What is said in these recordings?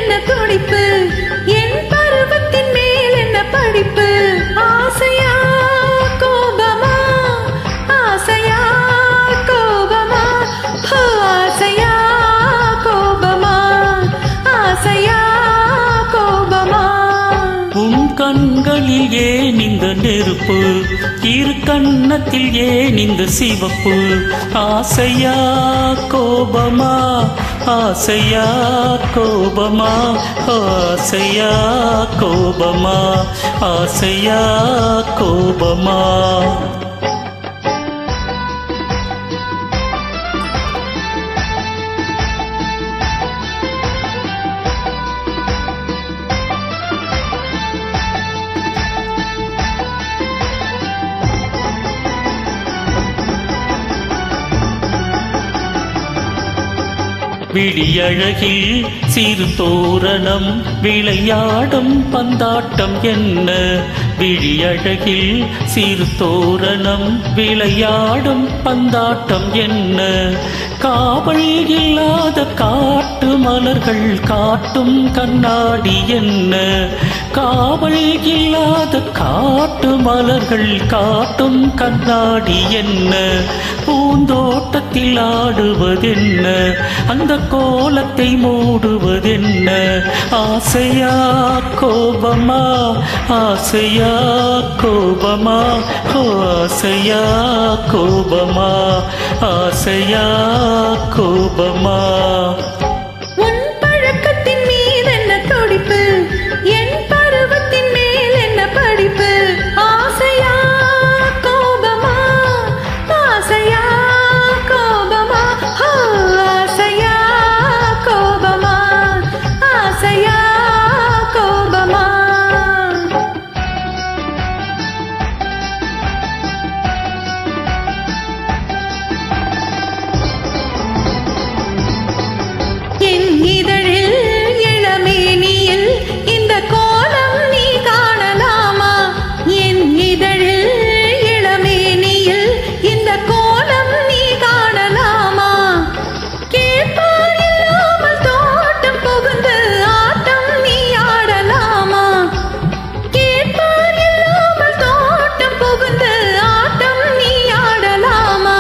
என்ன துடிப்பு, என் பருவத்தின் மேல் என்ன படிப்பு. ஆசையா கோபமா, ஆசையா கோபமா, ஆசையா கோபமா, ஆசையா கோபமா. உன் கண்களில் ஏன் இந்த நெருப்பு, இரு கண்ணத்தில் ஏன் இந்த சிவப்பு. ஆசையா கோபமா, ஆசையா கோபமா, ஆசையா கோபமா, ஆசையா கோபமா. விழியழகில் சிறு தோரணம் விளையாடும் பந்தாட்டம் என்ன. விழியழகில் சிறு தோரணம் விளையாடும் பந்தாட்டம் என்ன. காவல் இல்லாத காட்டு மலர்கள் காட்டும் கண்ணாடி என்ன. காவல் இல்லாத காட்டு மலர்கள் காட்டும் கண்ணாடி என்ன. பூந்தோட்டத்தில் ஆடுவதென்ன, அந்த கோலத்தை மூடுவதென்ன. ஆசையா கோபமா, ஆசையா கோபமா, ஆசையா கோபமா, ஆசையா கோபமா. உன் பழக்கத்தின் மீது என்ன துடிப்பு, என் பருவத்தின் மேல் என்ன படிப்பு. ஆசையா கோபமா, ஆசையா கோபமா, ஆசையா கோபமா, ஆசையா கோபமா. என் இதழில் இளமேனியில் இந்த கோலம் நீ காணலாமா. என் இதழில் இளமேனியில் இந்த கோலம் நீ காணலாமா. கேட்பார் இல்லாமல் தோட்டம் புகுந்து ஆட்டம் நீ ஆடலாமா. கேட்பார் இல்லாமல் தோட்டம் புகுந்து ஆட்டம் நீ ஆடலாமா.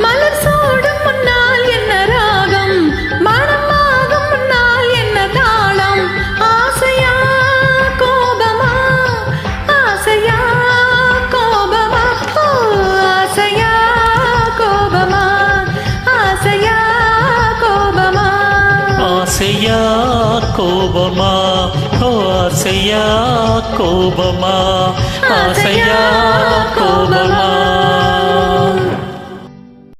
மலர் சூடும் முன்னால் என்ன ராகம், மனமாகும் முன்னால் என்ன தாளம். ஆசையா கோபமா, ஆசையா கோபமா, ஆசையா கோபமா, ஆசையா கோபமா. ஆசையா கோபமா, ஆசையா கோபமா, ஆசையா கோபமா.